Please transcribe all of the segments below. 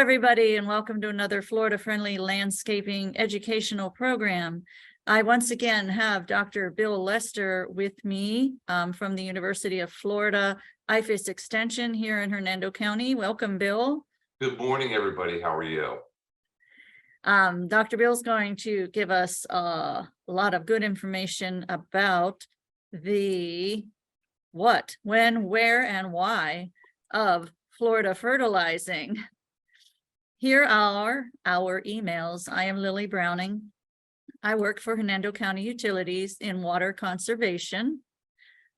everybody, and welcome to another Florida-friendly landscaping educational program. I once again have Dr. Bill Lester with me from the University of Florida IFAS Extension here in Hernando County. Welcome, Bill. Good morning, everybody. How are you? Dr. Bill's going to give us a lot of good information about the what, when, where, and why of Florida fertilizing. Here are our emails. I am LillyB Browning. I work for Hernando County Utilities in water conservation.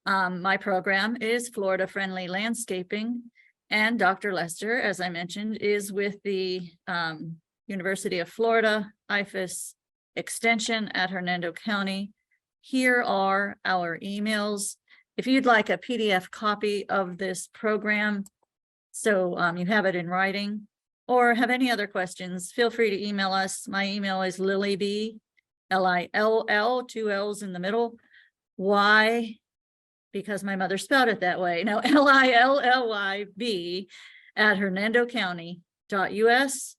My program is Florida Friendly Landscaping, and Dr. Lester, as I mentioned, is with the University of Florida IFAS Extension at Hernando County. Here are our emails. If you'd like a PDF copy of this program, so you have it in writing, or have any other questions, feel free to email us. My email is LillyB, L-I-L-L, two L's in the middle, Y, because my mother spelled it that way. No, LILLYB at hernandocounty.us.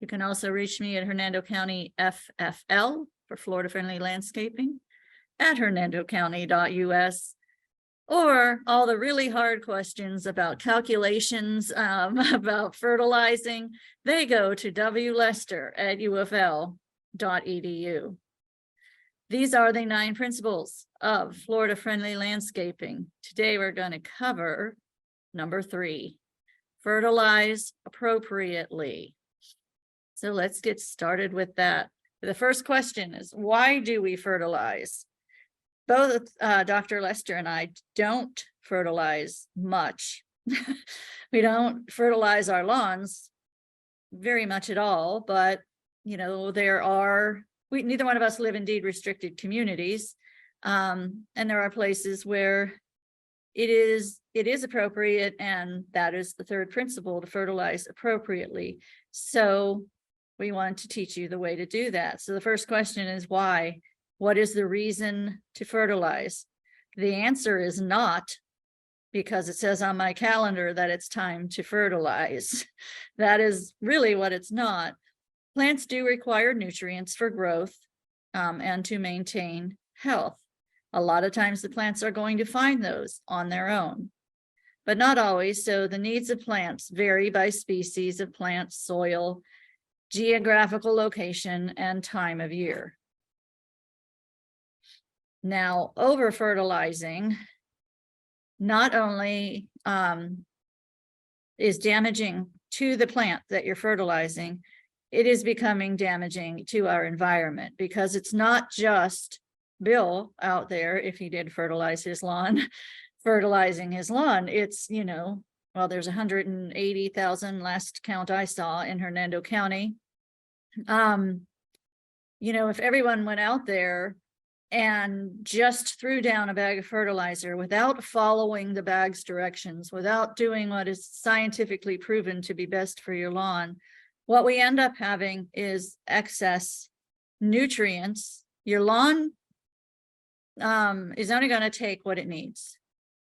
You can also reach me at Hernando County FFL for Florida Friendly Landscaping at hernandocounty.us. Or all the really hard questions about calculations, about fertilizing, they go to wlester@ufl.edu. These are the 9 principles of Florida Friendly Landscaping. Today we're going to cover number 3, fertilize appropriately. So let's get started with that. The first question is, why do we fertilize? Both Dr. Lester and I don't fertilize much. We don't fertilize our lawns very much at all, but you know, neither one of us live in deed restricted communities. And there are places where it is appropriate, and that is the third principle, to fertilize appropriately. So we want to teach you the way to do that. So the first question is why? What is the reason to fertilize? The answer is not because it says on my calendar that it's time to fertilize. That is really what it's not. Plants do require nutrients for growth and to maintain health. A lot of times the plants are going to find those on their own, but not always. So the needs of plants vary by species of plant, soil, geographical location, and time of year. Now, over-fertilizing not only is damaging to the plant that you're fertilizing, it is becoming damaging to our environment, because it's not just Bill out there, if he did fertilize his lawn, fertilizing his lawn. It's, you know, well, there's 180,000 last count I saw in Hernando County. You know, if everyone went out there and just threw down a bag of fertilizer without following the bag's directions, without doing what is scientifically proven to be best for your lawn, what we end up having is excess nutrients. Your lawn is only going to take what it needs.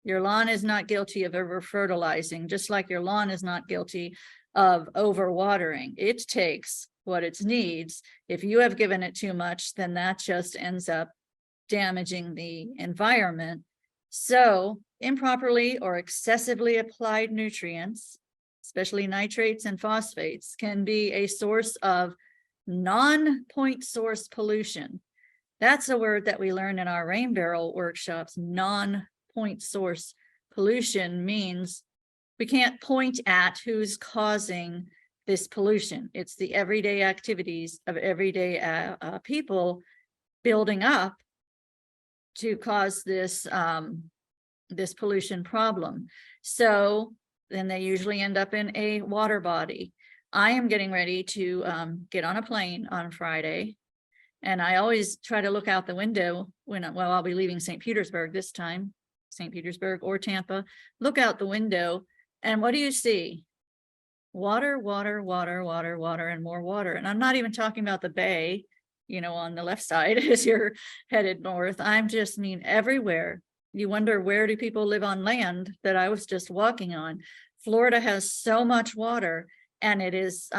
Your lawn is not guilty of over-fertilizing, just like your lawn is not guilty of over-watering. It takes what it needs. If you have given it too much, then that just ends up damaging the environment. So improperly or excessively applied nutrients, especially nitrates and phosphates, can be a source of non-point source pollution. That's a word that we learn in our rain barrel workshops. Non-point source pollution means we can't point at who's causing this pollution. It's the everyday activities of everyday people building up to cause this this pollution problem. So then they usually end up in a water body. I am getting ready to get on a plane on Friday, and I always try to look out the window when I'll be leaving St. Petersburg this time, St. Petersburg or Tampa. Look out the window, and what do you see? Water, water, water, water, water, and more water. And I'm not even talking about the bay, you know, on the left side as you're headed north. I'm just mean everywhere. You wonder, where do people live on land that I was just walking on? Florida has so much water, And it is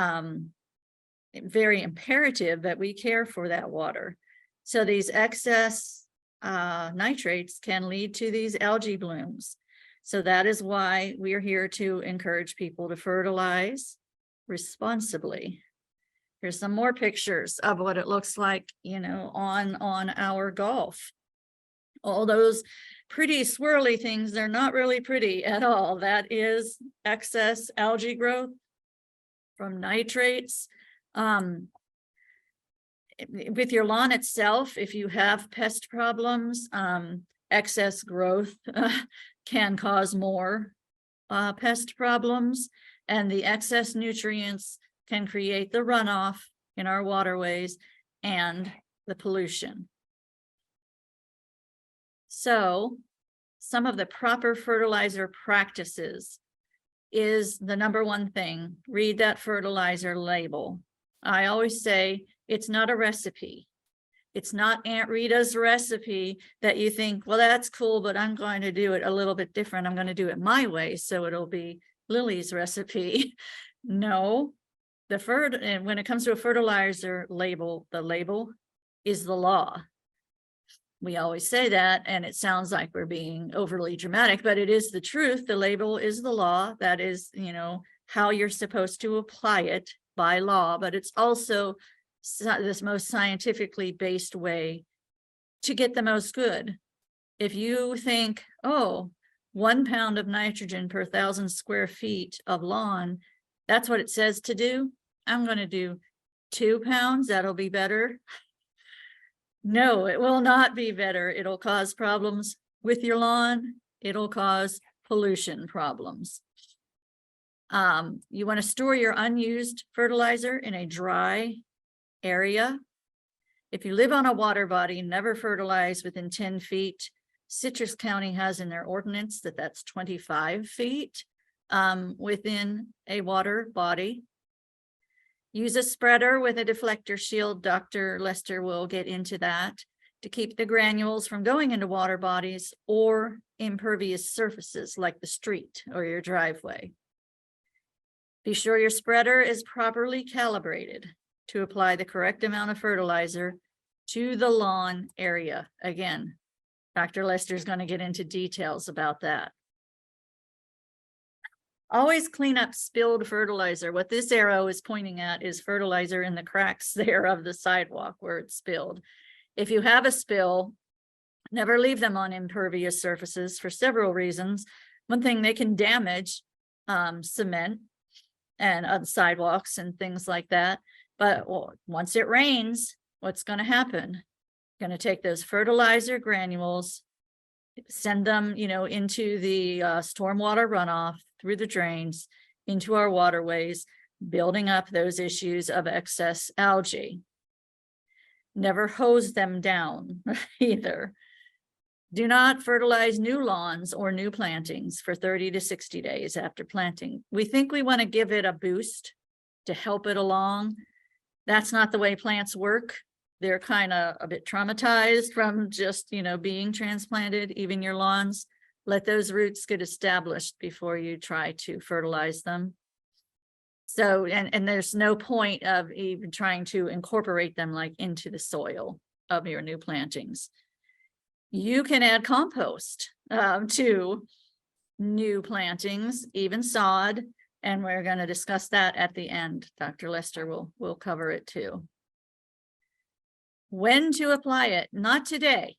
very imperative that we care for that water. So these excess nitrates can lead to these algae blooms. So that is why we are here to encourage people to fertilize responsibly. Here's some more pictures of what it looks like, on our Gulf. All those pretty swirly things, they're not really pretty at all. That is excess algae growth from nitrates. With your lawn itself, if you have pest problems, excess growth can cause more pest problems, and the excess nutrients can create the runoff in our waterways and the pollution. So some of the proper fertilizer practices is the number one thing. Read that fertilizer label. I always say it's not a recipe. It's not Aunt Rita's recipe that you think, well, that's cool, but I'm going to do it a little bit different. I'm going to do it my way, so it'll be Lily's recipe. No, and when it comes to a fertilizer label, the label is the law. We always say that, and it sounds like we're being overly dramatic, but it is the truth. The label is the law. That is, how you're supposed to apply it by law, but it's also this most scientifically based way to get the most good. If you think, 1 pound of nitrogen per 1,000 square feet of lawn, that's what it says to do. I'm going to do 2 pounds. That'll be better. No, it will not be better. It'll cause problems with your lawn. It'll cause pollution problems. You want to store your unused fertilizer in a dry area. If you live on a water body, never fertilize within 10 feet. Citrus County has in their ordinance that's 25 feet within a water body. Use a spreader with a deflector shield. Dr. Lester will get into that to keep the granules from going into water bodies or impervious surfaces like the street or your driveway. Be sure your spreader is properly calibrated to apply the correct amount of fertilizer to the lawn area. Again, Dr. Lester is going to get into details about that. Always clean up spilled fertilizer. What this arrow is pointing at is fertilizer in the cracks there of the sidewalk where it's spilled. If you have a spill, never leave them on impervious surfaces for several reasons. One thing, they can damage cement and sidewalks and things like that. But once it rains, what's going to happen? Going to take those fertilizer granules, send them, into the stormwater runoff through the drains into our waterways, building up those issues of excess algae. Never hose them down either. Do not fertilize new lawns or new plantings for 30 to 60 days after planting. We think we want to give it a boost to help it along. That's not the way plants work. They're kind of a bit traumatized from just, being transplanted. Even your lawns, let those roots get established before you try to fertilize them. So, and there's no point of even trying to incorporate them like into the soil of your new plantings. You can add compost to new plantings, even sod, and we're going to discuss that at the end. Dr. Lester will cover it too. When to apply it? Not today.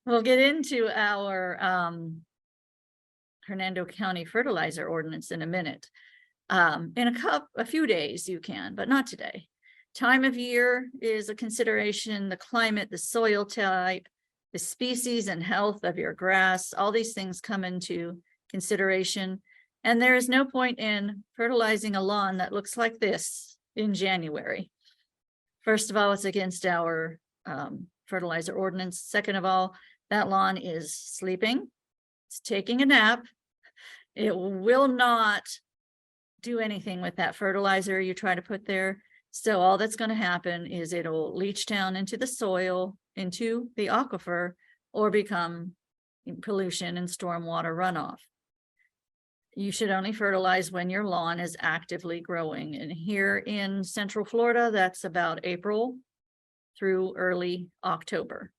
We'll get into our Hernando County fertilizer ordinance in a minute. In a few days you can, but not today. Time of year is a consideration, the climate, the soil type, the species and health of your grass, all these things come into consideration. And there is no point in fertilizing a lawn that looks like this in January. First of all, it's against our fertilizer ordinance. Second of all, that lawn is sleeping. It's taking a nap. It will not do anything with that fertilizer you try to put there. So all that's going to happen is it'll leach down into the soil, into the aquifer, or become pollution and stormwater runoff. You should only fertilize when your lawn is actively growing. And here in Central Florida, that's about April through early October.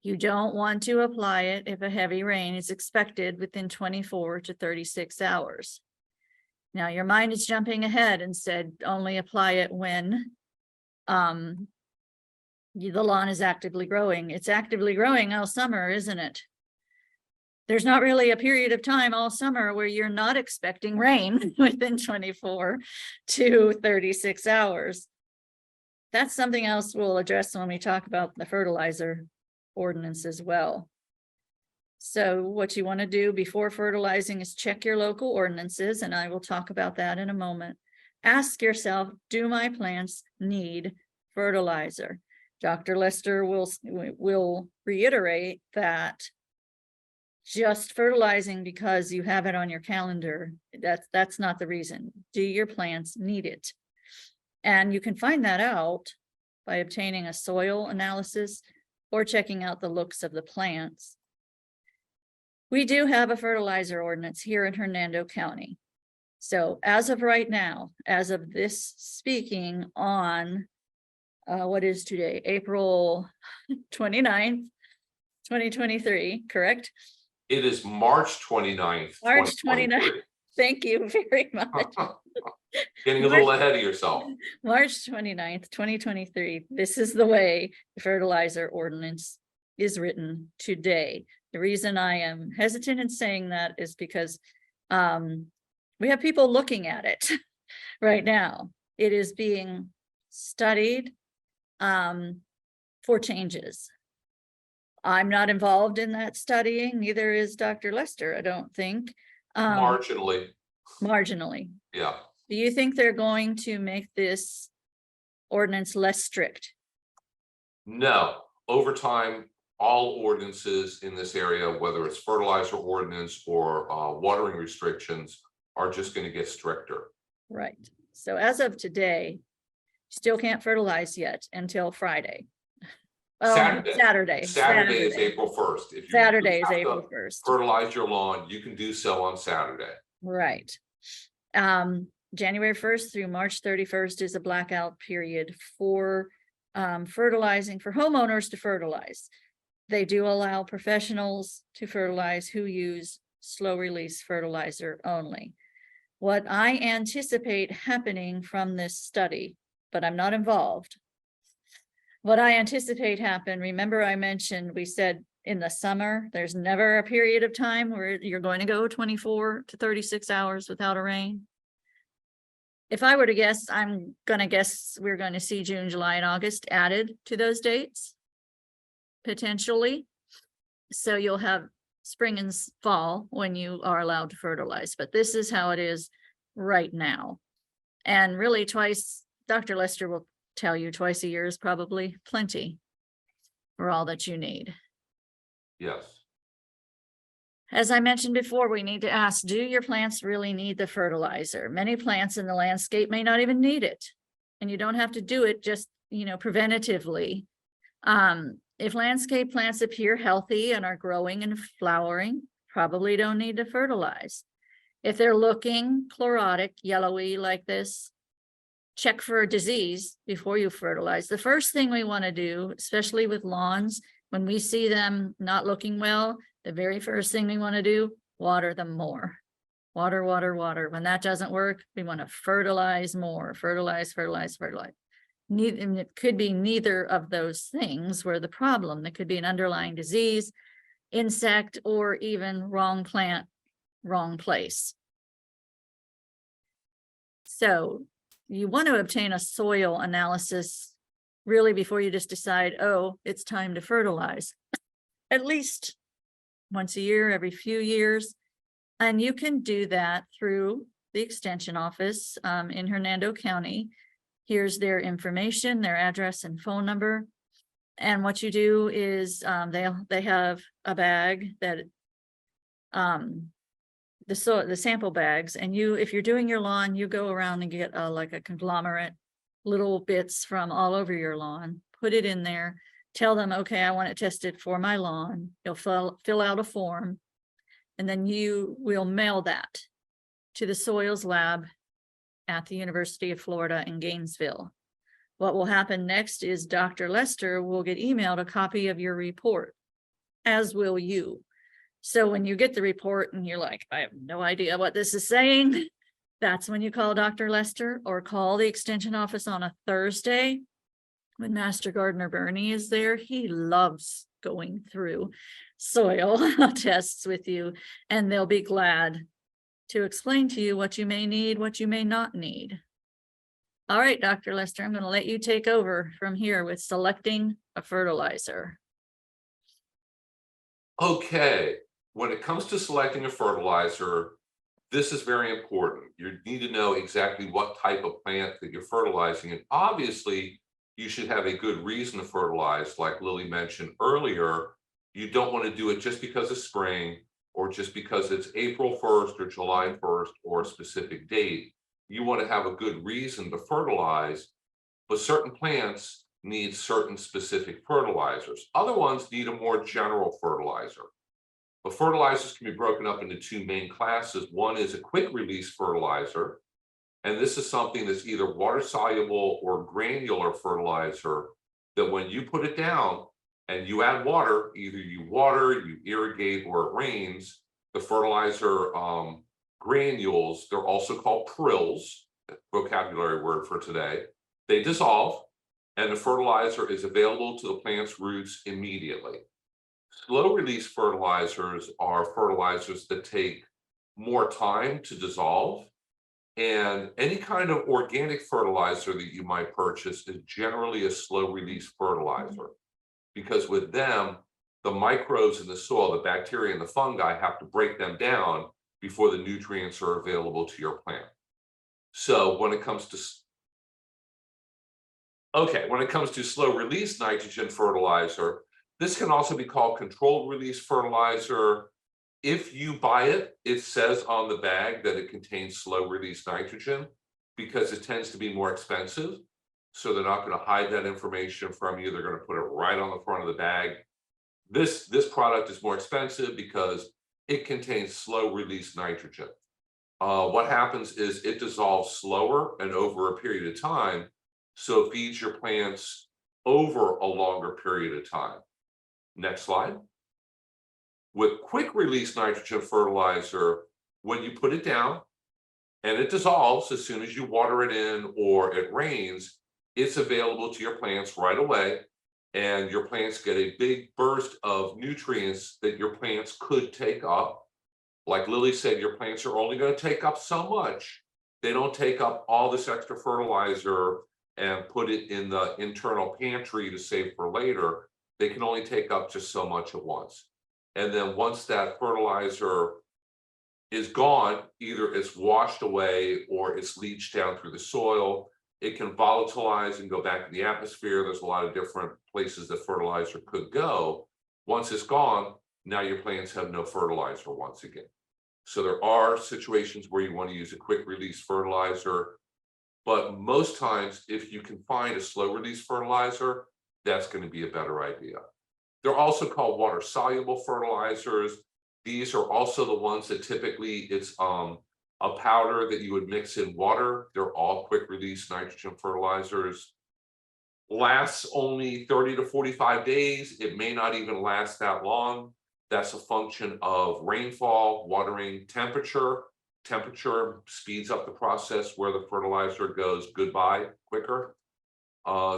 You don't want to apply it if a heavy rain is expected within 24 to 36 hours. Now your mind is jumping ahead and said only apply it when the lawn is actively growing. It's actively growing all summer, isn't it? There's not really a period of time all summer where you're not expecting rain within 24 to 36 hours. That's something else we'll address when we talk about the fertilizer ordinance as well. So what you want to do before fertilizing is check your local ordinances, and I will talk about that in a moment. Ask yourself, do my plants need fertilizer? Dr. Lester will reiterate that just fertilizing because you have it on your calendar, that's not the reason. Do your plants need it? And you can find that out by obtaining a soil analysis or checking out the looks of the plants. We do have a fertilizer ordinance here in Hernando County. So as of right now, as of this speaking on, what is today, April 29th, 2023, correct? It is March 29th. March 29th. 2023. Thank you very much. Getting a little ahead of yourself. March 29th, 2023. This is the way the fertilizer ordinance is written today. The reason I am hesitant in saying that is because we have people looking at it right now. It is being studied for changes. I'm not involved in that studying, neither is Dr. Lester, I don't think. Marginally. Marginally. Yeah. Do you think they're going to make this ordinance less strict? No. Over time, all ordinances in this area, whether it's fertilizer ordinance or watering restrictions, are just going to get stricter. Right. So as of today, still can't fertilize yet until Friday. Saturday. Saturday is April 1st. If you Saturday is have to April 1st. fertilize your lawn, you can do so on Saturday. Right. January 1st through March 31st is a blackout period for fertilizing, for homeowners to fertilize. They do allow professionals to fertilize who use slow release fertilizer only. What I anticipate happening from this study, but I'm not involved. What I anticipate happen, remember I mentioned, we said in the summer, there's never a period of time where you're going to go 24 to 36 hours without a rain. If I were to guess, I'm going to guess we're going to see June, July, and August added to those dates, potentially. So you'll have spring and fall when you are allowed to fertilize, but this is how it is right now. And really twice, Dr. Lester will tell you twice a year is probably plenty for all that you need. Yes. As I mentioned before, we need to ask, do your plants really need the fertilizer? Many plants in the landscape may not even need it, and you don't have to do it just, preventatively. If landscape plants appear healthy and are growing and flowering, probably don't need to fertilize. If they're looking chlorotic, yellowy like this, check for a disease before you fertilize. The first thing we want to do, especially with lawns, when we see them not looking well, the very first thing we want to do, water them more. Water, water, water. When that doesn't work, we want to fertilize more. Fertilize, fertilize, fertilize. And it could be neither of those things were the problem. There could be an underlying disease, insect, or even wrong plant, wrong place. So you want to obtain a soil analysis really before you just decide, oh, it's time to fertilize. At least once a year, every few years. And you can do that through the extension office in Hernando County. Here's their information, their address and phone number. And what you do is they have a bag that the sample bags, and if you're doing your lawn, you go around and get like a conglomerate, little bits from all over your lawn, put it in there, tell them, okay, I want it tested for my lawn. You'll fill out a form, And then you will mail that to the soils lab at the University of Florida in Gainesville. What will happen next is Dr. Lester will get emailed a copy of your report, as will you. So when you get the report and you're like, I have no idea what this is saying, that's when you call Dr. Lester, or call the extension office on a Thursday when Master Gardener Bernie is there. He loves going through soil tests with you, and they'll be glad to explain to you what you may need, what you may not need. All right, Dr. Lester, I'm going to let you take over from here with selecting a fertilizer. Okay, when it comes to selecting a fertilizer, this is very important. You need to know exactly what type of plant that you're fertilizing. And obviously, you should have a good reason to fertilize. Like Lily mentioned earlier, you don't want to do it just because of spring, or just because it's April 1st or July 1st or a specific date. You want to have a good reason to fertilize, but certain plants need certain specific fertilizers. Other ones need a more general fertilizer. But fertilizers can be broken up into two main classes. One is a quick release fertilizer, and this is something that's either water soluble or granular fertilizer, that when you put it down and you add water, either you water, you irrigate, or it rains, the fertilizer granules, they're also called prills, vocabulary word for today, they dissolve, and the fertilizer is available to the plant's roots immediately. Slow release fertilizers are fertilizers that take more time to dissolve, and any kind of organic fertilizer that you might purchase is generally a slow release fertilizer, because with them, the microbes in the soil, the bacteria and the fungi, have to break them down before the nutrients are available to your plant. So when it comes to slow release nitrogen fertilizer, this can also be called controlled release fertilizer. If you buy it, it says on the bag that it contains slow release nitrogen, because it tends to be more expensive. So they're not going to hide that information from you. They're going to put it right on the front of the bag. This product is more expensive because it contains slow release nitrogen. What happens is it dissolves slower and over a period of time, so it feeds your plants over a longer period of time. Next slide. With quick release nitrogen fertilizer, when you put it down and it dissolves as soon as you water it in or it rains, it's available to your plants right away, and your plants get a big burst of nutrients that your plants could take up. Like Lily said, your plants are only going to take up so much. They don't take up all this extra fertilizer and put it in the internal pantry to save for later. They can only take up just so much at once. And then once that fertilizer is gone, either it's washed away or it's leached down through the soil. It can volatilize and go back to the atmosphere. There's a lot of different places that fertilizer could go. Once it's gone, now your plants have no fertilizer once again. So there are situations where you want to use a quick release fertilizer, but most times if you can find a slow release fertilizer, that's going to be a better idea. They're also called water soluble fertilizers. These are also the ones that typically it's a powder that you would mix in water. They're all quick release nitrogen fertilizers. Lasts only 30 to 45 days. It may not even last that long. That's a function of rainfall, watering temperature. Temperature speeds up the process where the fertilizer goes goodbye quicker.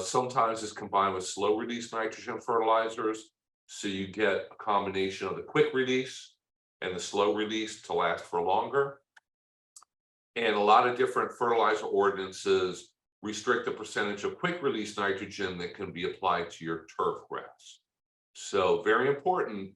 Sometimes it's combined with slow release nitrogen fertilizers. So you get a combination of the quick release and the slow release to last for longer. And a lot of different fertilizer ordinances restrict the percentage of quick release nitrogen that can be applied to your turf grass. So very important.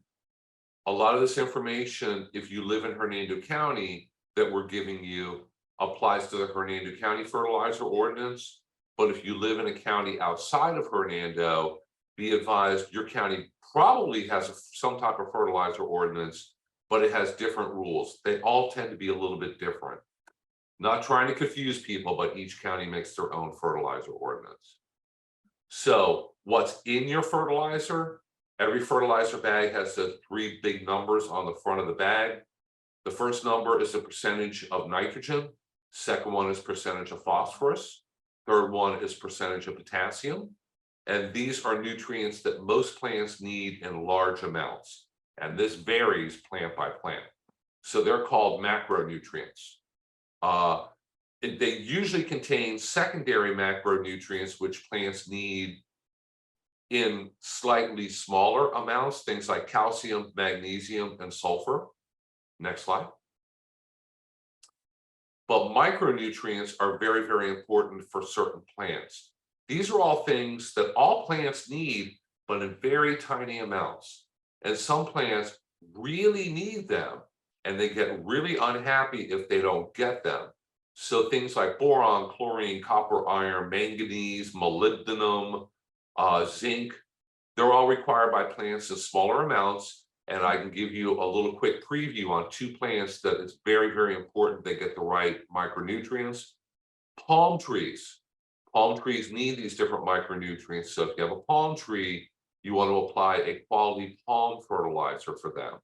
A lot of this information, if you live in Hernando County, that we're giving you applies to the Hernando County fertilizer ordinance. But if you live in a county outside of Hernando, be advised your county probably has some type of fertilizer ordinance, but it has different rules. They all tend to be a little bit different. Not trying to confuse people, but each county makes their own fertilizer ordinance. So what's in your fertilizer? Every fertilizer bag has the 3 big numbers on the front of the bag. The first number is the percentage of nitrogen. Second one is percentage of phosphorus. Third one is percentage of potassium. And these are nutrients that most plants need in large amounts. And this varies plant by plant. So they're called macronutrients. They usually contain secondary macronutrients, which plants need in slightly smaller amounts, things like calcium, magnesium, and sulfur. Next slide. But micronutrients are very, very important for certain plants. These are all things that all plants need, but in very tiny amounts. And some plants really need them, and they get really unhappy if they don't get them. So things like boron, chlorine, copper, iron, manganese, molybdenum, zinc, they're all required by plants in smaller amounts. And I can give you a little quick preview on two plants that it's very, very important they get the right micronutrients. Palm trees. Palm trees need these different micronutrients. So if you have a palm tree, you want to apply a quality palm fertilizer for them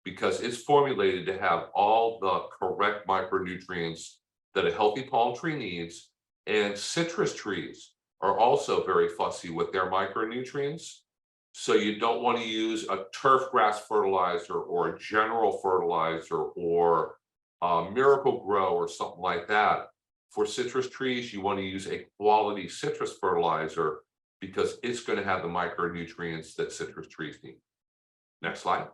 because it's formulated to have all the correct micronutrients that a healthy palm tree needs. And citrus trees are also very fussy with their micronutrients. So you don't want to use a turf grass fertilizer or a general fertilizer or a Miracle Grow or something like that. For citrus trees, you want to use a quality citrus fertilizer because it's going to have the micronutrients that citrus trees need. Next slide.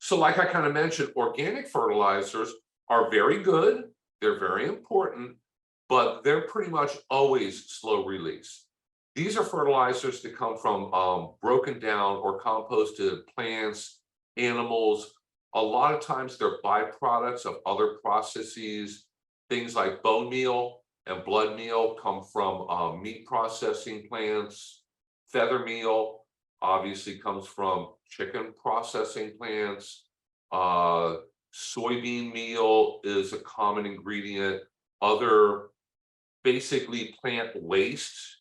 So like I kind of mentioned, organic fertilizers are very good. They're very important, but they're pretty much always slow release. These are fertilizers that come from broken down or composted plants, animals. A lot of times they're byproducts of other processes. Things like bone meal and blood meal come from meat processing plants. Feather meal obviously comes from chicken processing plants. Soybean meal is a common ingredient. Other basically plant waste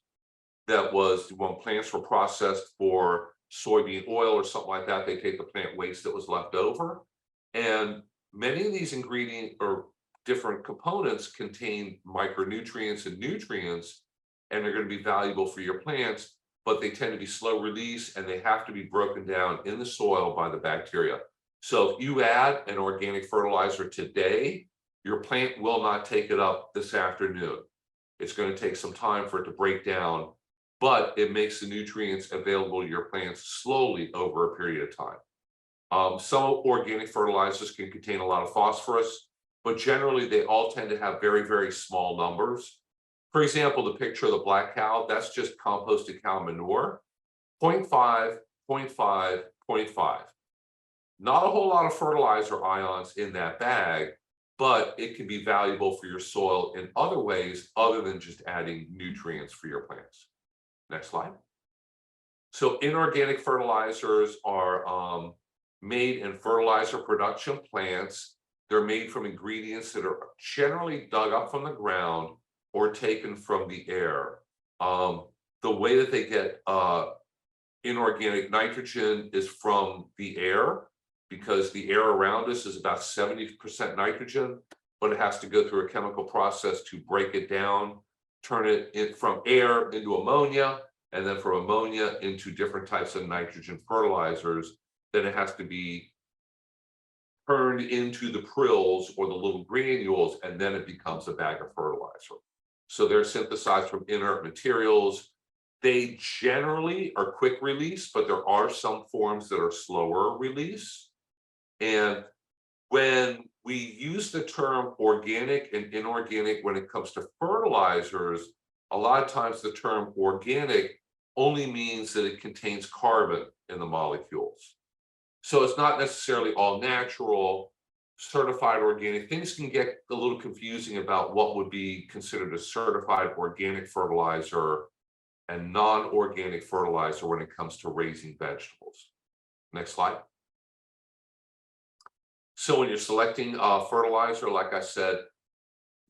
that was when plants were processed for soybean oil or something like that, they take the plant waste that was left over. And many of these ingredients or different components contain micronutrients and nutrients, and they're going to be valuable for your plants, but they tend to be slow release and they have to be broken down in the soil by the bacteria. So if you add an organic fertilizer today, your plant will not take it up this afternoon. It's going to take some time for it to break down, but it makes the nutrients available to your plants slowly over a period of time. Some organic fertilizers can contain a lot of phosphorus, but generally they all tend to have very, very small numbers. For example, the picture of the black cow, that's just composted cow manure, 0.5, 0.5, 0.5. Not a whole lot of fertilizer ions in that bag, but it can be valuable for your soil in other ways other than just adding nutrients for your plants. Next slide. So inorganic fertilizers are made in fertilizer production plants. They're made from ingredients that are generally dug up from the ground or taken from the air. The way that they get inorganic nitrogen is from the air, because the air around us is about 70% nitrogen, but it has to go through a chemical process to break it down, turn it from air into ammonia, and then from ammonia into different types of nitrogen fertilizers. Then it has to be turned into the prills or the little granules, and then it becomes a bag of fertilizer. So they're synthesized from inert materials. They generally are quick release, but there are some forms that are slower release. And when we use the term organic and inorganic when it comes to fertilizers, a lot of times the term organic only means that it contains carbon in the molecules. So it's not necessarily all natural. Certified organic, things can get a little confusing about what would be considered a certified organic fertilizer and non-organic fertilizer when it comes to raising vegetables. Next slide. So when you're selecting fertilizer, like I said,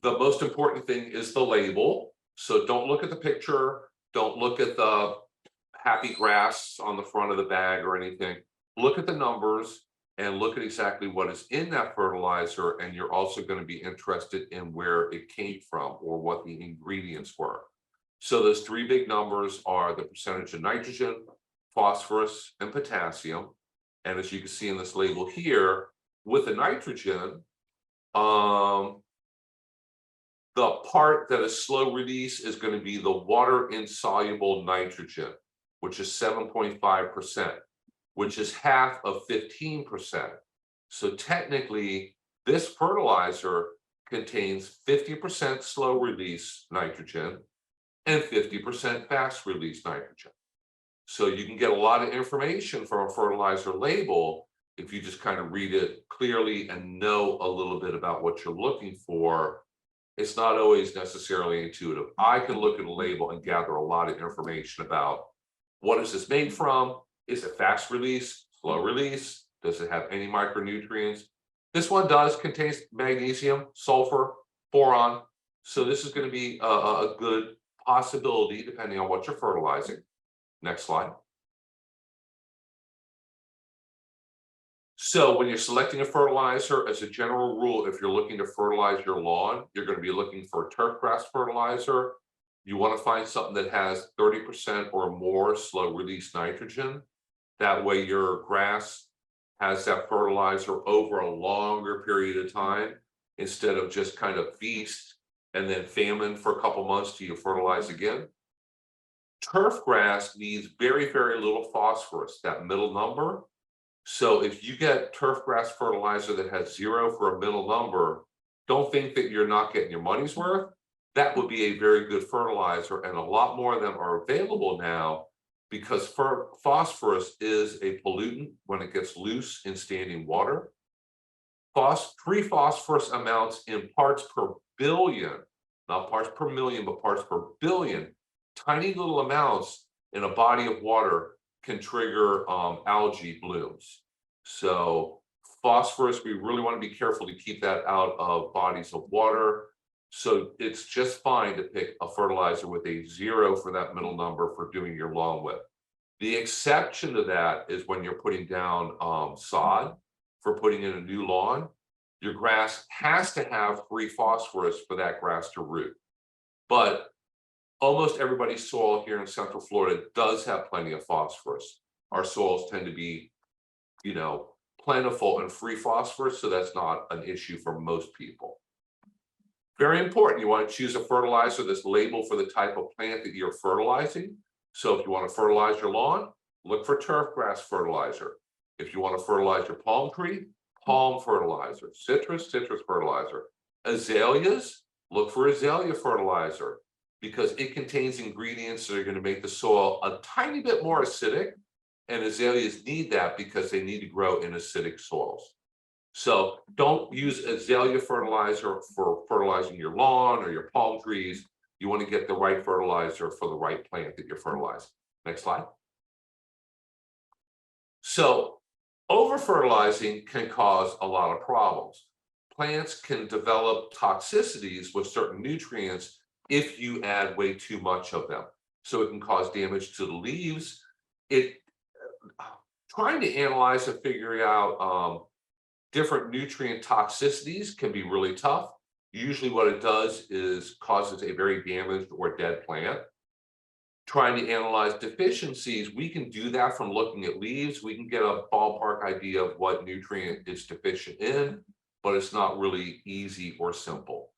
the most important thing is the label. So don't look at the picture, don't look at the happy grass on the front of the bag or anything. Look at the numbers. and look at exactly what is in that fertilizer. And you're also going to be interested in where it came from or what the ingredients were. So those three big numbers are the percentage of nitrogen, phosphorus, and potassium. And as you can see in this label here, with the nitrogen, the part that is slow release is going to be the water insoluble nitrogen, which is 7.5%, which is half of 15%. So technically, this fertilizer contains 50% slow release nitrogen and 50% fast release nitrogen. So you can get a lot of information from a fertilizer label if you just kind of read it clearly and know a little bit about what you're looking for. It's not always necessarily intuitive. I can look at a label and gather a lot of information about what is this made from? Is it fast release, slow release? Does it have any micronutrients? This one does contain magnesium, sulfur, boron. So this is going to be a good possibility depending on what you're fertilizing. Next slide. So when you're selecting a fertilizer, as a general rule, if you're looking to fertilize your lawn, you're going to be looking for a turf grass fertilizer. You want to find something that has 30% or more slow release nitrogen. That way your grass has that fertilizer over a longer period of time instead of just kind of feast and then famine for a couple months till you fertilize again. Turf grass needs very, very little phosphorus, that middle number. So if you get turf grass fertilizer that has 0 for a middle number, don't think that you're not getting your money's worth. That would be a very good fertilizer, and a lot more of them are available now because phosphorus is a pollutant when it gets loose in standing water. Free phosphorus amounts in parts per billion, not parts per million, but parts per billion. Tiny little amounts in a body of water can trigger algae blooms. So phosphorus, we really want to be careful to keep that out of bodies of water. So it's just fine to pick a fertilizer with a 0 for that middle number for doing your lawn with. The exception to that is when you're putting down sod for putting in a new lawn. Your grass has to have free phosphorus for that grass to root. But almost everybody's soil here in Central Florida does have plenty of phosphorus. Our soils tend to be, plentiful and free phosphorus, so that's not an issue for most people. Very important, you want to choose a fertilizer that's labeled for the type of plant that you're fertilizing. So if you want to fertilize your lawn, look for turf grass fertilizer. If you want to fertilize your palm tree, palm fertilizer. Citrus fertilizer. Azaleas, look for azalea fertilizer, because it contains ingredients that are going to make the soil a tiny bit more acidic, and azaleas need that because they need to grow in acidic soils. So don't use azalea fertilizer for fertilizing your lawn or your palm trees. You want to get the right fertilizer for the right plant that you're fertilizing. Next slide. So over-fertilizing can cause a lot of problems. Plants can develop toxicities with certain nutrients if you add way too much of them. So it can cause damage to the leaves. Trying to analyze and figure out different nutrient toxicities can be really tough. Usually what it does is causes a very damaged or dead plant. Trying to analyze deficiencies, we can do that from looking at leaves. We can get a ballpark idea of what nutrient it's deficient in, but it's not really easy or simple.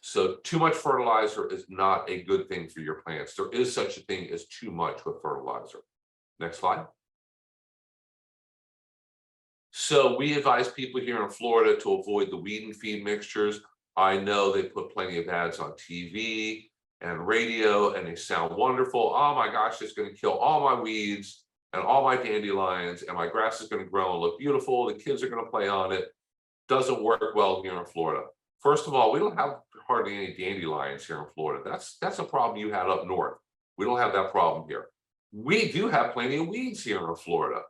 So too much fertilizer is not a good thing for your plants. There is such a thing as too much with fertilizer. Next slide. So we advise people here in Florida to avoid the weed and feed mixtures. I know they put plenty of ads on TV and radio, and they sound wonderful. Oh my gosh, it's going to kill all my weeds and all my dandelions, and my grass is going to grow and look beautiful. The kids are going to play on it. Doesn't work well here in Florida. First of all, we don't have hardly any dandelions here in Florida. That's a problem you had up north. We don't have that problem here. We do have plenty of weeds here in Florida.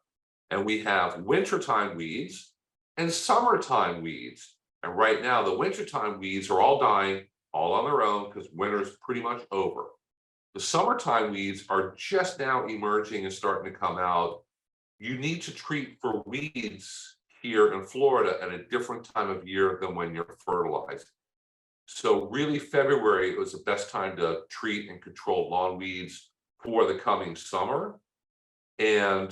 And we have wintertime weeds and summertime weeds. And right now, the wintertime weeds are all dying all on their own because winter's pretty much over. The summertime weeds are just now emerging and starting to come out. You need to treat for weeds here in Florida at a different time of year than when you're fertilized. So really February was the best time to treat and control lawn weeds for the coming summer. And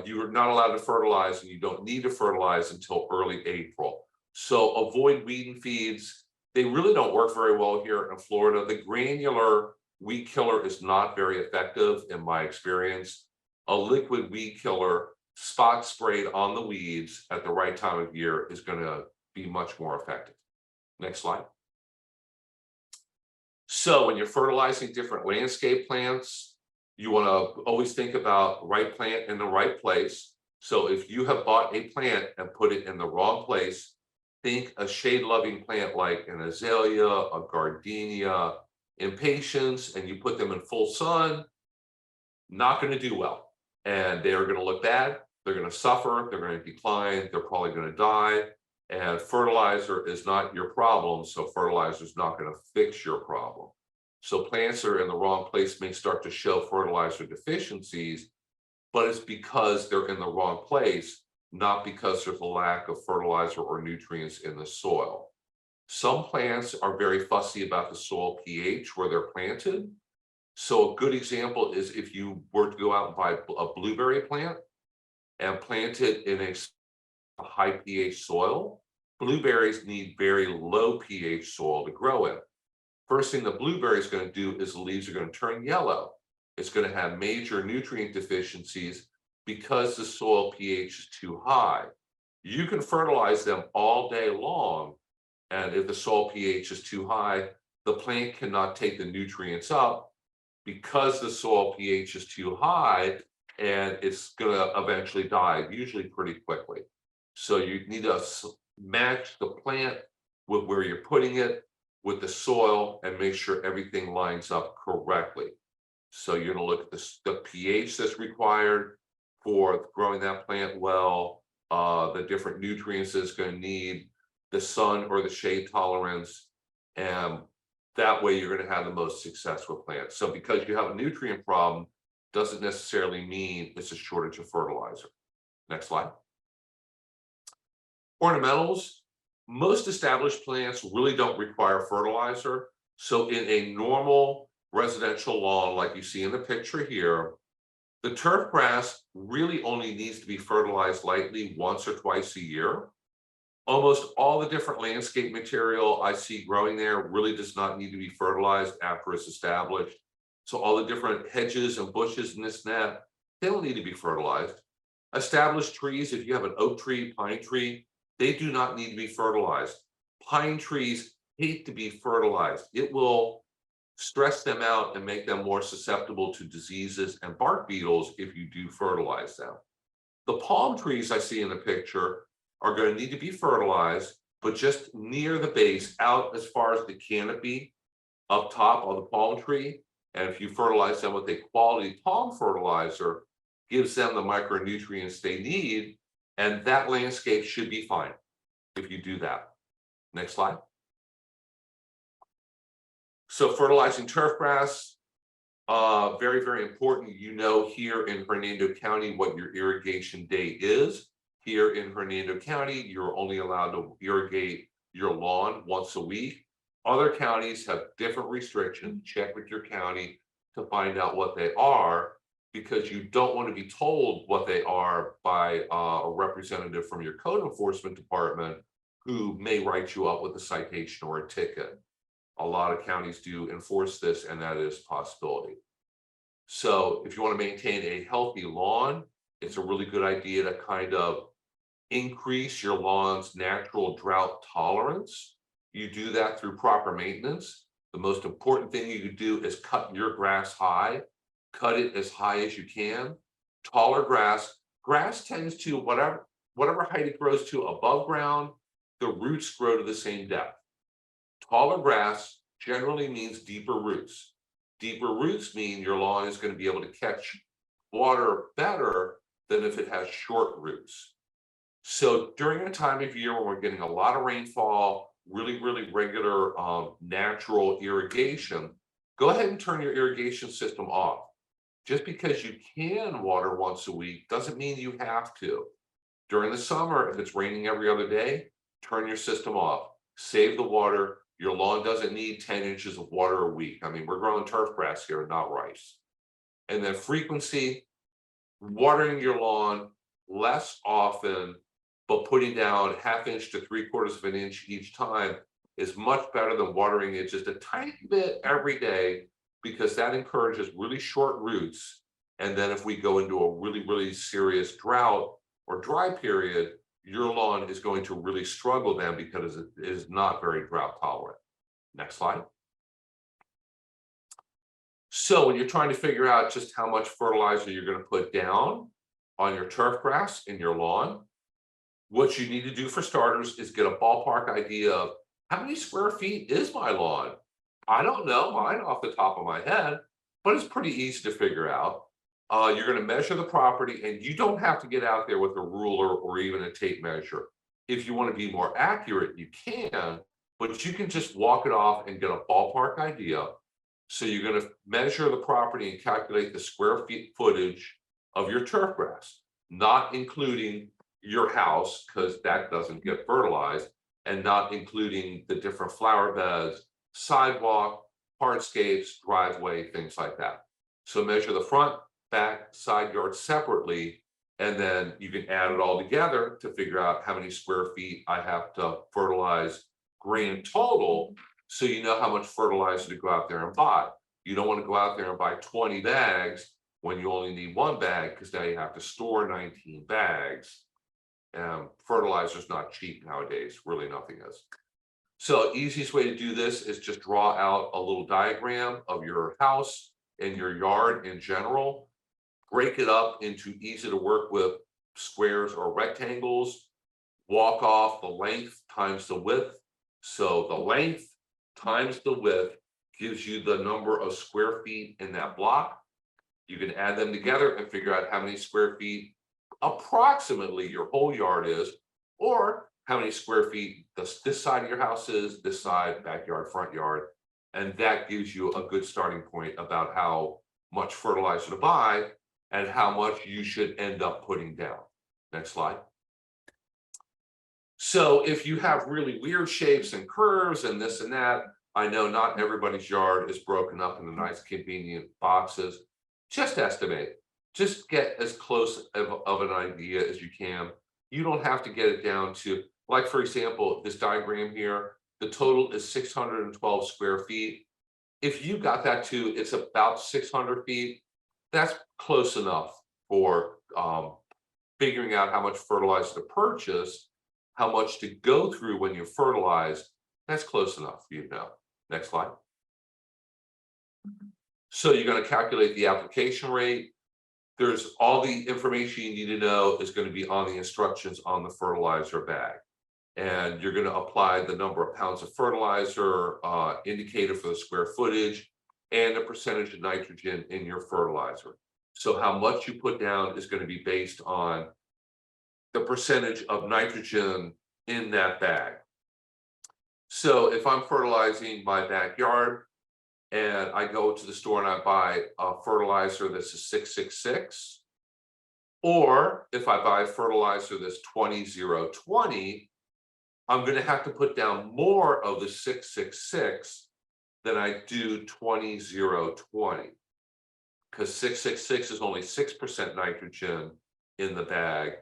you're not allowed to fertilize, and you don't need to fertilize until early April. So avoid weed and feeds. They really don't work very well here in Florida. The granular weed killer is not very effective in my experience. A liquid weed killer spot sprayed on the weeds at the right time of year is going to be much more effective. Next slide. So when you're fertilizing different landscape plants, you want to always think about right plant in the right place. So if you have bought a plant and put it in the wrong place, think a shade-loving plant like an azalea, a gardenia, impatiens, and you put them in full sun, not going to do well. And they are going to look bad. They're going to suffer. They're going to decline. They're probably going to die. And fertilizer is not your problem. So fertilizer is not going to fix your problem. So plants that are in the wrong place may start to show fertilizer deficiencies, but it's because they're in the wrong place, not because there's a lack of fertilizer or nutrients in the soil. Some plants are very fussy about the soil pH where they're planted. So a good example is if you were to go out and buy a blueberry plant and plant it in a high pH soil, blueberries need very low pH soil to grow in. First thing the blueberry is going to do is the leaves are going to turn yellow. It's going to have major nutrient deficiencies because the soil pH is too high. You can fertilize them all day long, and if the soil pH is too high, the plant cannot take the nutrients up because the soil pH is too high, and it's going to eventually die, usually pretty quickly. So you need to match the plant with where you're putting it, with the soil, and make sure everything lines up correctly. So you're going to look at the pH that's required for growing that plant well, the different nutrients it's going to need, the sun or the shade tolerance, and that way you're going to have the most success with plants. So because you have a nutrient problem doesn't necessarily mean it's a shortage of fertilizer. Next slide. Ornamentals. Most established plants really don't require fertilizer. So in a normal residential lawn, like you see in the picture here, the turf grass really only needs to be fertilized lightly once or twice a year. Almost all the different landscape material I see growing there really does not need to be fertilized after it's established. So all the different hedges and bushes and this and that, they don't need to be fertilized. Established trees, if you have an oak tree, pine tree, they do not need to be fertilized. Pine trees hate to be fertilized. It will stress them out and make them more susceptible to diseases and bark beetles if you do fertilize them. The palm trees I see in the picture are going to need to be fertilized, but just near the base, out as far as the canopy up top of the palm tree. And if you fertilize them with a quality palm fertilizer, gives them the micronutrients they need, and that landscape should be fine if you do that. Next slide. So fertilizing turf grass, very, very important. You know here in Hernando County what your irrigation day is. Here in Hernando County, you're only allowed to irrigate your lawn once a week. Other counties have different restrictions. Check with your county to find out what they are, because you don't want to be told what they are by a representative from your code enforcement department who may write you up with a citation or a ticket. A lot of counties do enforce this, and that is a possibility. So if you want to maintain a healthy lawn, it's a really good idea to kind of increase your lawn's natural drought tolerance. You do that through proper maintenance. The most important thing you could do is cut your grass high. Cut it as high as you can. Taller grass tends to, whatever height it grows to above ground, the roots grow to the same depth. Taller grass generally means deeper roots. Deeper roots mean your lawn is going to be able to catch water better than if it has short roots. So during a time of year when we're getting a lot of rainfall, really, really regular natural irrigation, go ahead and turn your irrigation system off. Just because you can water once a week doesn't mean you have to. During the summer, if it's raining every other day, turn your system off, save the water. Your lawn doesn't need 10 inches of water a week. I mean, we're growing turf grass here, not rice. And then frequency, watering your lawn less often, but putting down 1/2 inch to 3/4 of an inch each time is much better than watering it just a tiny bit every day, because that encourages really short roots. And then if we go into a really serious drought or dry period, your lawn is going to really struggle then because it is not very drought tolerant. Next slide. So when you're trying to figure out just how much fertilizer you're going to put down on your turf grass in your lawn, what you need to do for starters is get a ballpark idea of how many square feet is my lawn. I don't know mine off the top of my head, but it's pretty easy to figure out. You're going to measure the property, and you don't have to get out there with a ruler or even a tape measure. If you want to be more accurate, you can, but you can just walk it off and get a ballpark idea. So you're going to measure the property and calculate the square feet footage of your turf grass, not including your house, because that doesn't get fertilized, and not including the different flower beds, sidewalk, hardscapes, driveway, things like that. So measure the front, back, side yard separately, and then you can add it all together to figure out how many square feet I have to fertilize grand total, so you know how much fertilizer to go out there and buy. You don't want to go out there and buy 20 bags when you only need 1 bag, because now you have to store 19 bags. Fertilizer is not cheap nowadays, really nothing is. So easiest way to do this is just draw out a little diagram of your house and your yard in general. Break it up into easy to work with squares or rectangles. Walk off the length times the width. So the length times the width gives you the number of square feet in that block. You can add them together and figure out how many square feet approximately your whole yard is, or how many square feet this side of your house is, this side, backyard, front yard. And that gives you a good starting point about how much fertilizer to buy and how much you should end up putting down. Next slide. So if you have really weird shapes and curves and this and that, I know not everybody's yard is broken up into nice convenient boxes. Just estimate. Just get as close of an idea as you can. You don't have to get it down to, like, for example, this diagram here, the total is 612 square feet. If you got that to, it's about 600 feet, that's close enough for figuring out how much fertilizer to purchase, how much to go through when you fertilize. That's close enough, you know. Next slide. So you're going to calculate the application rate. There's all the information you need to know is going to be on the instructions on the fertilizer bag. And you're going to apply the number of pounds of fertilizer indicated for the square footage and the percentage of nitrogen in your fertilizer. So how much you put down is going to be based on the percentage of nitrogen in that bag. So if I'm fertilizing my backyard and I go to the store and I buy a fertilizer that's a 666, or if I buy fertilizer that's 20-0-20, I'm going to have to put down more of the 666 than I do 20-0-20, because 666 is only 6% nitrogen in the bag.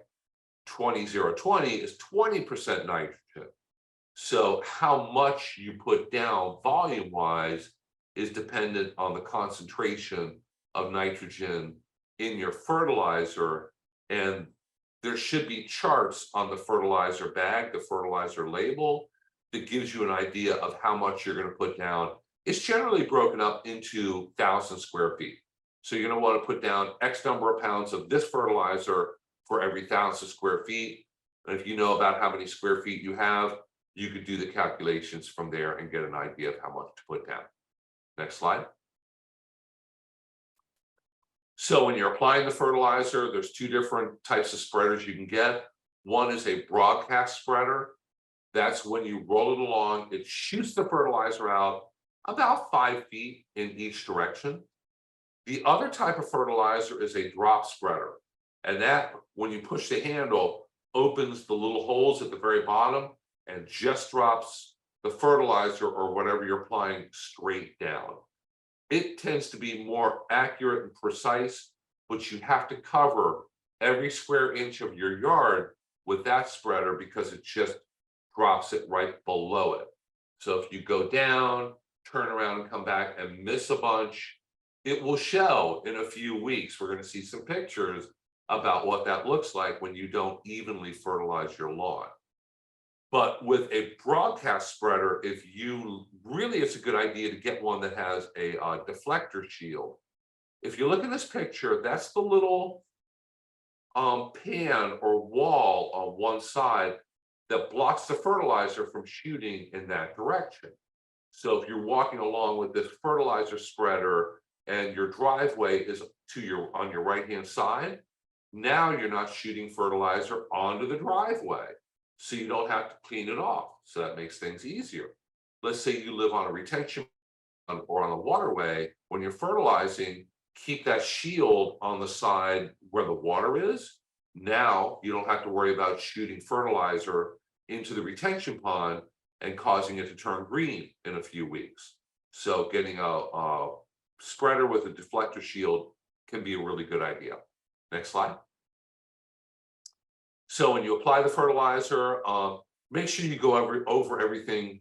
20-0-20 is 20% nitrogen. So how much you put down volume wise is dependent on the concentration of nitrogen in your fertilizer. And there should be charts on the fertilizer bag, the fertilizer label, that gives you an idea of how much you're going to put down. It's generally broken up into 1,000 square feet. So you're going to want to put down X number of pounds of this fertilizer for every 1,000 square feet. And if you know about how many square feet you have, you could do the calculations from there and get an idea of how much to put down. Next slide. So when you're applying the fertilizer, there's 2 different types of spreaders you can get. One is a broadcast spreader. That's when you roll it along, it shoots the fertilizer out about 5 feet in each direction. The other type of fertilizer is a drop spreader. And that, when you push the handle, opens the little holes at the very bottom and just drops the fertilizer or whatever you're applying straight down. It tends to be more accurate and precise, but you have to cover every square inch of your yard with that spreader because it just drops it right below it. So if you go down, turn around and come back and miss a bunch, it will show in a few weeks. We're going to see some pictures about what that looks like when you don't evenly fertilize your lawn. But with a broadcast spreader, it's a good idea to get one that has a deflector shield. If you look at this picture, that's the little pan or wall on one side that blocks the fertilizer from shooting in that direction. So if you're walking along with this fertilizer spreader and your driveway is on your right-hand side, now you're not shooting fertilizer onto the driveway. So you don't have to clean it off. So that makes things easier. Let's say you live on a retention or on a waterway. When you're fertilizing, keep that shield on the side where the water is. Now you don't have to worry about shooting fertilizer into the retention pond and causing it to turn green in a few weeks. So getting a spreader with a deflector shield can be a really good idea. Next slide. So when you apply the fertilizer, make sure you go over everything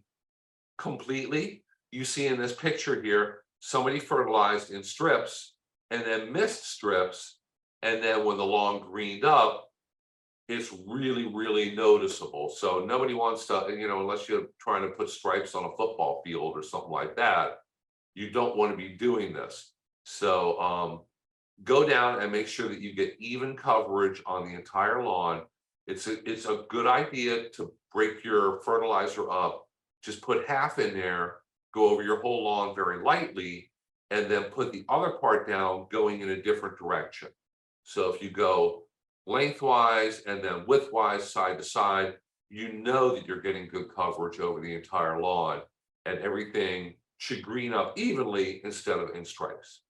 completely. You see in this picture here, somebody fertilized in strips and then missed strips. And then when the lawn greened up, it's really, really noticeable. So nobody wants to, unless you're trying to put stripes on a football field or something like that, you don't want to be doing this. So go down and make sure that you get even coverage on the entire lawn. It's a good idea to break your fertilizer up. Just put half in there, go over your whole lawn very lightly, and then put the other part down going in a different direction. So if you go lengthwise and then widthwise, side to side, you know that you're getting good coverage over the entire lawn, and everything should green up evenly instead of in stripes.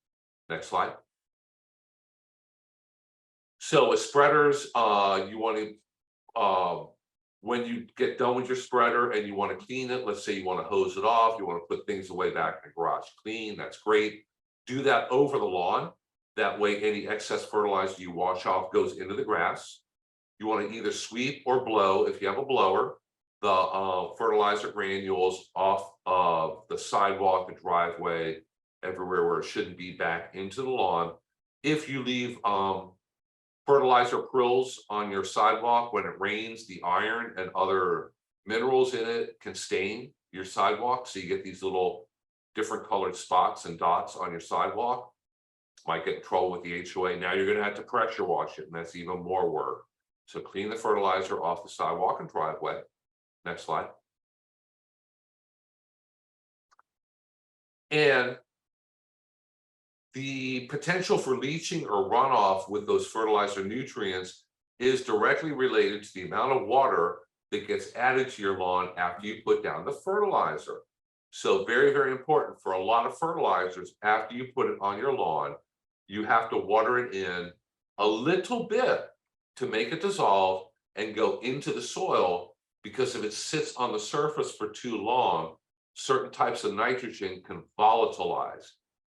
Next slide. So with spreaders, you want to, when you get done with your spreader and you want to clean it, let's say you want to hose it off, you want to put things away back in the garage clean, that's great. Do that over the lawn. That way any excess fertilizer you wash off goes into the grass. You want to either sweep or blow, if you have a blower, the fertilizer granules off of the sidewalk, the driveway, everywhere where it shouldn't be, back into the lawn. If you leave fertilizer prills on your sidewalk, when it rains, the iron and other minerals in it can stain your sidewalk. So you get these little different colored spots and dots on your sidewalk. Might get in trouble with the HOA. Now you're going to have to pressure wash it, and that's even more work. So clean the fertilizer off the sidewalk and driveway. Next slide. And the potential for leaching or runoff with those fertilizer nutrients is directly related to the amount of water that gets added to your lawn after you put down the fertilizer. So very, very important for a lot of fertilizers, after you put it on your lawn, you have to water it in a little bit to make it dissolve and go into the soil, because if it sits on the surface for too long, certain types of nitrogen can volatilize,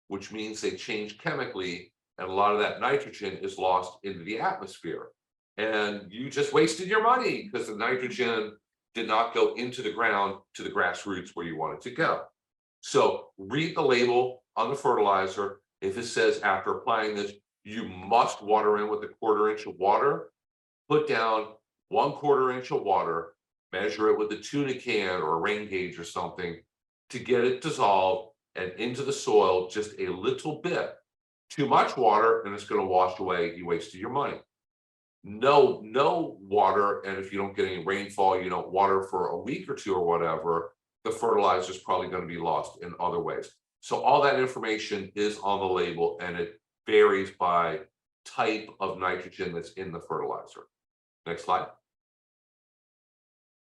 which means they change chemically, and a lot of that nitrogen is lost into the atmosphere. And you just wasted your money because the nitrogen did not go into the ground to the grassroots where you want it to go. So read the label on the fertilizer. If it says after applying this, you must water in with a 1/4 inch of water, put down 1/4 inch of water, measure it with a tuna can or a rain gauge or something to get it dissolved and into the soil just a little bit. Too much water and it's going to wash away. You wasted your money. No water, and if you don't get any rainfall, you don't water for a week or two or whatever, the fertilizer is probably going to be lost in other ways. So all that information is on the label, and it varies by type of nitrogen that's in the fertilizer. Next slide.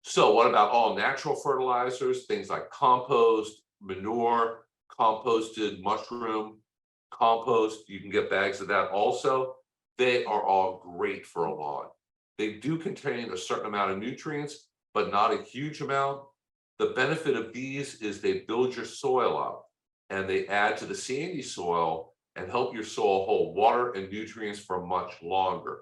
So what about all natural fertilizers? Things like compost, manure, composted mushroom, compost. You can get bags of that also. They are all great for a lawn. They do contain a certain amount of nutrients, but not a huge amount. The benefit of these is they build your soil up and they add to the sandy soil and help your soil hold water and nutrients for much longer.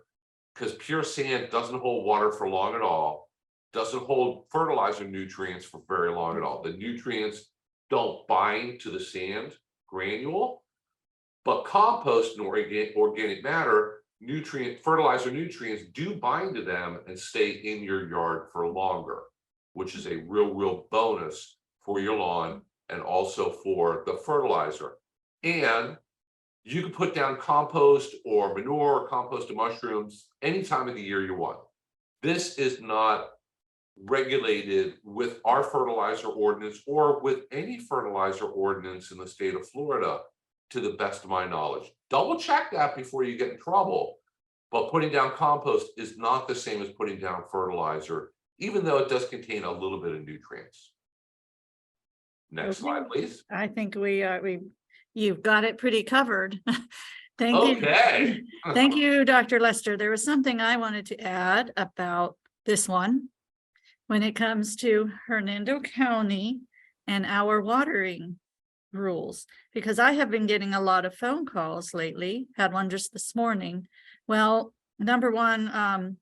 Because pure sand doesn't hold water for long at all, doesn't hold fertilizer nutrients for very long at all. The nutrients don't bind to the sand granule, but compost and organic matter, fertilizer nutrients do bind to them and stay in your yard for longer, which is a real bonus for your lawn and also for the fertilizer. And you can put down compost or manure or compost of mushrooms any time of the year you want. This is not regulated with our fertilizer ordinance or with any fertilizer ordinance in the state of Florida, to the best of my knowledge. Double check that before you get in trouble. But putting down compost is not the same as putting down fertilizer, even though it does contain a little bit of nutrients. Next slide, please. I think you've got it pretty covered. Thank you. Okay. Thank you, Dr. Lester. There was something I wanted to add about this one when it comes to Hernando County and our watering rules, because I have been getting a lot of phone calls lately, had one just this morning. Well, number one,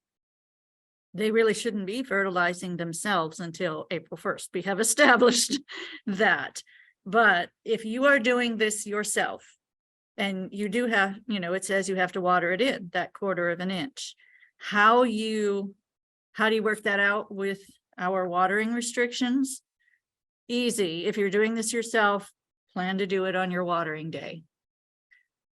they really shouldn't be fertilizing themselves until April 1st. We have established that. But if you are doing this yourself, and you do have, it says you have to water it in that 1/4 of an inch. How do you work that out with our watering restrictions? Easy. If you're doing this yourself, plan to do it on your watering day.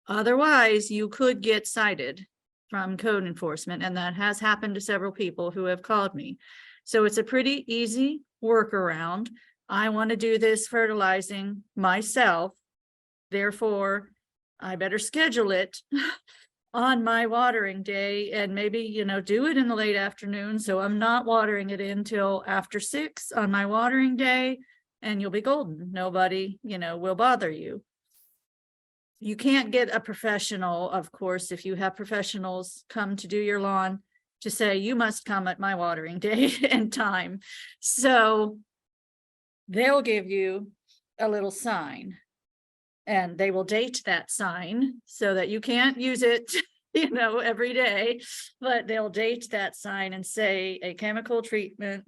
Otherwise, you could get cited from code enforcement, and that has happened to several people who have called me. So it's a pretty easy workaround. I want to do this fertilizing myself, therefore I better schedule it on my watering day, and maybe, do it in the late afternoon, so I'm not watering it until after 6 on my watering day, and you'll be golden. Nobody, will bother you. You can't get a professional, of course, if you have professionals come to do your lawn, to say you must come at my watering day and time. So they'll give you a little sign, and they will date that sign so that you can't use it, every day, but they'll date that sign and say a chemical treatment,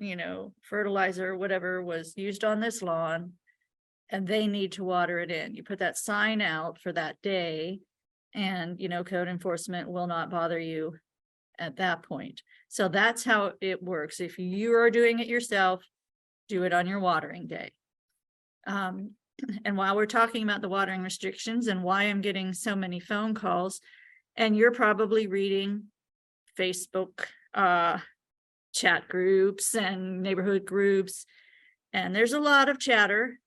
fertilizer, whatever was used on this lawn, and they need to water it in. You put that sign out for that day, and, code enforcement will not bother you at that point. So that's how it works. If you are doing it yourself, do it on your watering day. And while we're talking about the watering restrictions and why I'm getting so many phone calls, and you're probably reading Facebook chat groups and neighborhood groups, and there's a lot of chatter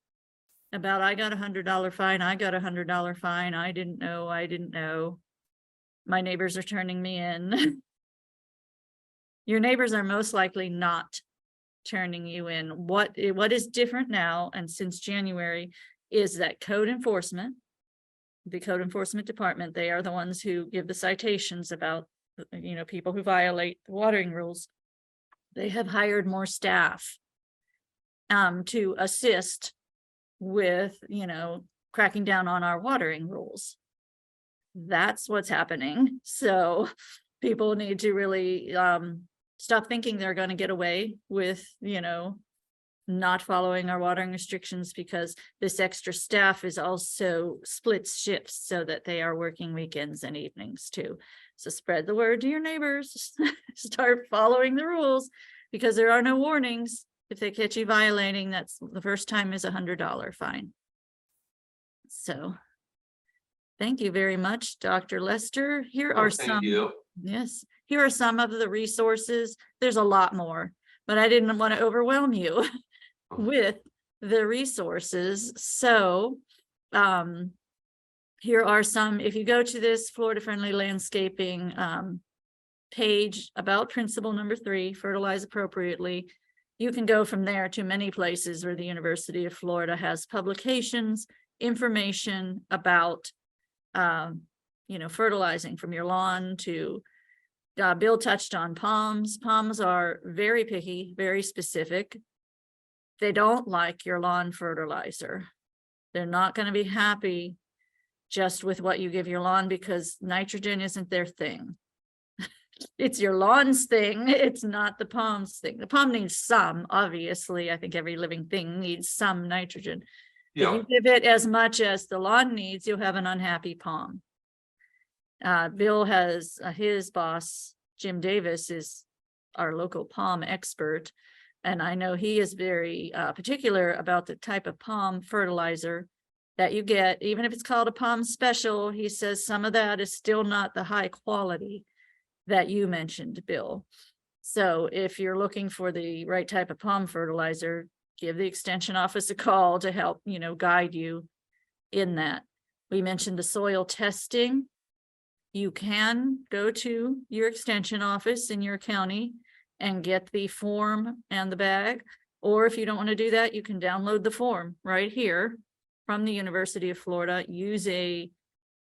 about, I got $100 fine, I got $100 fine, I didn't know, my neighbors are turning me in. Your neighbors are most likely not turning you in. What is different now, and since January, is that code enforcement, the code enforcement department, they are the ones who give the citations about, people who violate the watering rules. They have hired more staff to assist with, cracking down on our watering rules. That's what's happening. So people need to really stop thinking they're going to get away with, not following our watering restrictions, because this extra staff is also splits shifts so that they are working weekends and evenings too. So spread the word to your neighbors, start following the rules, because there are no warnings. If they catch you violating, that's the first time is $100 fine. So thank you very much, Dr. Lester. Here are some. Yes, here are some of the resources. There's a lot more, but I didn't want to overwhelm you with the resources. So here are some. If you go to this Florida Friendly Landscaping page about principle number 3, fertilize appropriately, you can go from there to many places where the University of Florida has publications, information about fertilizing from your lawn to Bill touched on palms. Palms are very picky, very specific. They don't like your lawn fertilizer. They're not going to be happy just with what you give your lawn because nitrogen isn't their thing. It's your lawn's thing. It's not the palm's thing. The palm needs some, obviously. I think every living thing needs some nitrogen. Yeah, If you give it as much as the lawn needs, you'll have an unhappy palm. Bill has his boss, Jim Davis, is our local palm expert. And I know he is very particular about the type of palm fertilizer that you get. Even if it's called a palm special, he says some of that is still not the high quality that you mentioned, Bill. So if you're looking for the right type of palm fertilizer, give the extension office a call to help, guide you in that. We mentioned the soil testing. You can go to your extension office in your county and get the form and the bag. Or if you don't want to do that, you can download the form right here from the University of Florida. Use a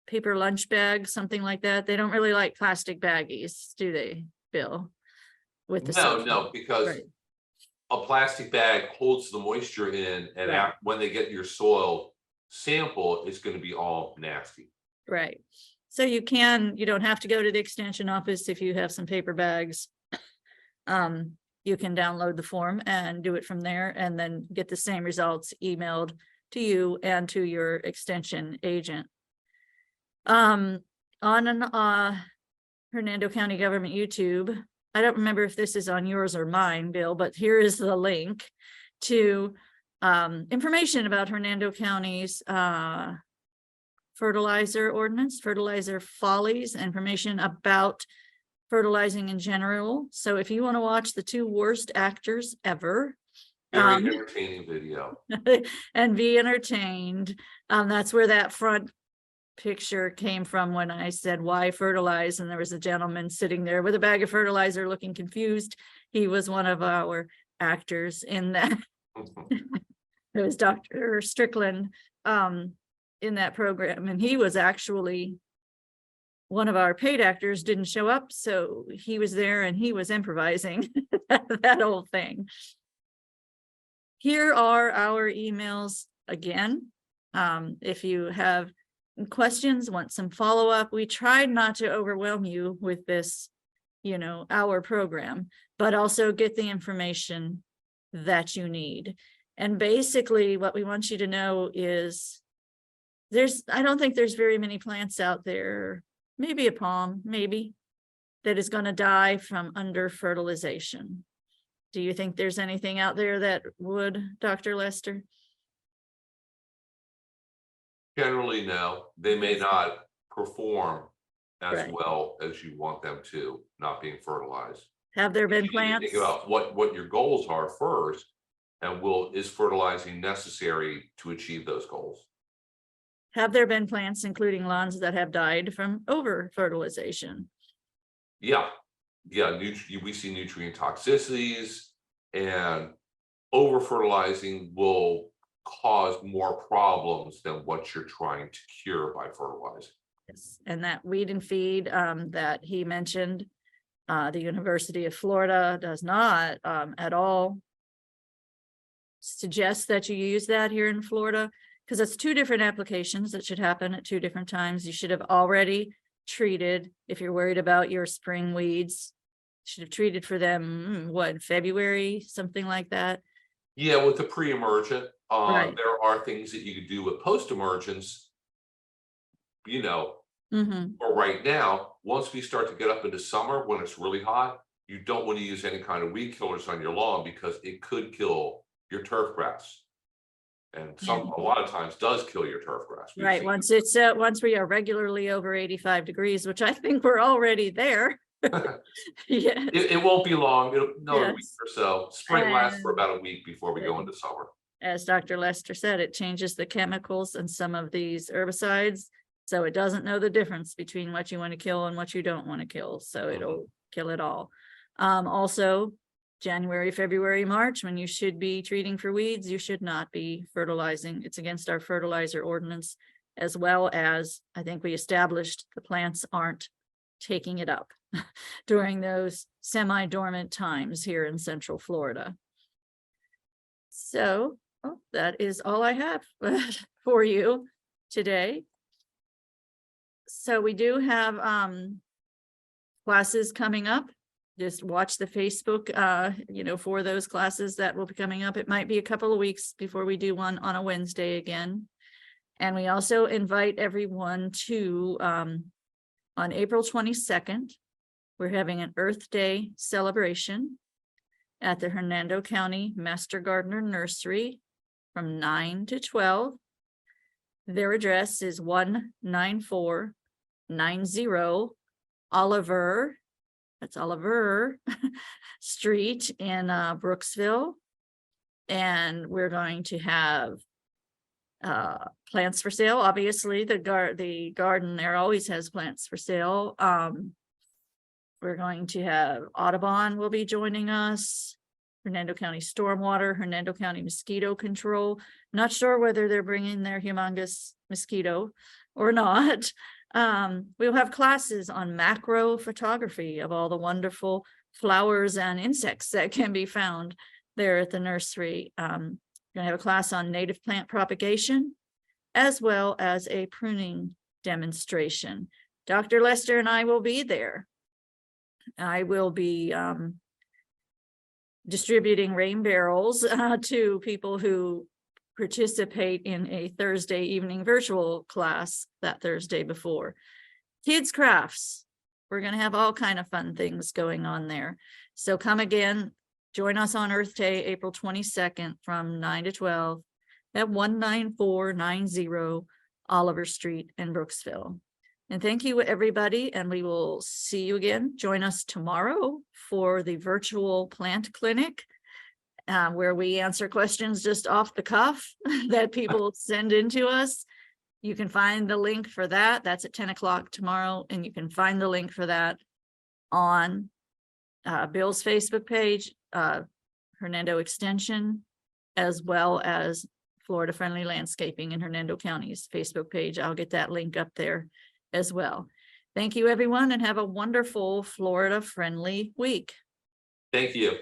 paper lunch bag, something like that. They don't really like plastic baggies, do they, Bill? With the no, because right. a plastic bag holds the moisture in, and Right. when they get your soil sample, it's going to be all nasty. Right. So you don't have to go to the extension office if you have some paper bags. You can download the form and do it from there and then get the same results emailed to you and to your extension agent. On Hernando County Government YouTube, I don't remember if this is on yours or mine, Bill, but here is the link to information about Hernando County's fertilizer ordinance, fertilizer follies, information about fertilizing in general. So if you want to watch the two worst actors ever, Very entertaining video. and be entertained, that's where that front picture came from when I said, why fertilize? And there was a gentleman sitting there with a bag of fertilizer looking confused. He was one of our actors in that. It was Dr. Strickland in that program. And he was actually one of our paid actors, didn't show up. So he was there and he was improvising that whole thing. Here are our emails again. If you have questions, want some follow-up, we tried not to overwhelm you with this, our program, but also get the information that you need. And basically what we want you to know is I don't think there's very many plants out there, maybe a palm, maybe, that is going to die from under fertilization. Do you think there's anything out there that would, Dr. Lester? Generally, no. They may not perform as Right. well as you want them to, not being fertilized. Have there been You need to plants? think about what your goals are first, and is fertilizing necessary to achieve those goals? Have there been plants, including lawns, that have died from over fertilization? Yeah, we see nutrient toxicities, and over fertilizing will cause more problems than what you're trying to cure by fertilizing. Yes. And that weed and feed that he mentioned, the University of Florida does not at all suggest that you use that here in Florida, because it's two different applications that should happen at two different times. You should have already treated, if you're worried about your spring weeds, should have treated for them, February, something like that. Yeah, with the pre-emergent, Right. there are things that you could do with post-emergence, or right now, once we start to get up into summer when it's really hot, you don't want to use any kind of weed killers on your lawn because it could kill your turf grass. And a lot of times does kill your turf grass. Right. Once we are regularly over 85 degrees, which I think we're already there. Yeah. It won't be long. Another Yes. week or so. Spring lasts for about a week before we go into summer. As Dr. Lester said, it changes the chemicals in some of these herbicides. So it doesn't know the difference between what you want to kill and what you don't want to kill. So it'll kill it all. Also, January, February, March, when you should be treating for weeds, you should not be fertilizing. It's against our fertilizer ordinance, as well as I think we established the plants aren't taking it up during those semi-dormant times here in Central Florida. So that is all I have for you today. So we do have classes coming up. Just watch the Facebook, for those classes that will be coming up. It might be a couple of weeks before we do one on a Wednesday again. And we also invite everyone to, on April 22nd, we're having an Earth Day celebration at the Hernando County Master Gardener Nursery from 9 to 12. Their address is 19490 Oliver, that's Oliver Street in Brooksville. And we're going to have plants for sale. Obviously, the garden there always has plants for sale. We're going to have Audubon will be joining us, Hernando County Stormwater, Hernando County Mosquito Control. Not sure whether they're bringing their humongous mosquito or not. We'll have classes on macro photography of all the wonderful flowers and insects that can be found there at the nursery. Gonna have a class on native plant propagation, as well as a pruning demonstration. Dr. Lester and I will be there. I will be distributing rain barrels to people who participate in a Thursday evening virtual class that Thursday before. Kids crafts. We're going to have all kind of fun things going on there. So come again, join us on Earth Day, April 22nd from 9 to 12 at 19490 Oliver Street in Brooksville. And thank you, everybody, and we will see you again. Join us tomorrow for the virtual plant clinic, where we answer questions just off the cuff that people send in to us. You can find the link for that. That's at 10 o'clock tomorrow, and you can find the link for that on Bill's Facebook page, Hernando Extension, as well as Florida Friendly Landscaping in Hernando County's Facebook page. I'll get that link up there as well. Thank you, everyone, and have a wonderful Florida friendly week. Thank you.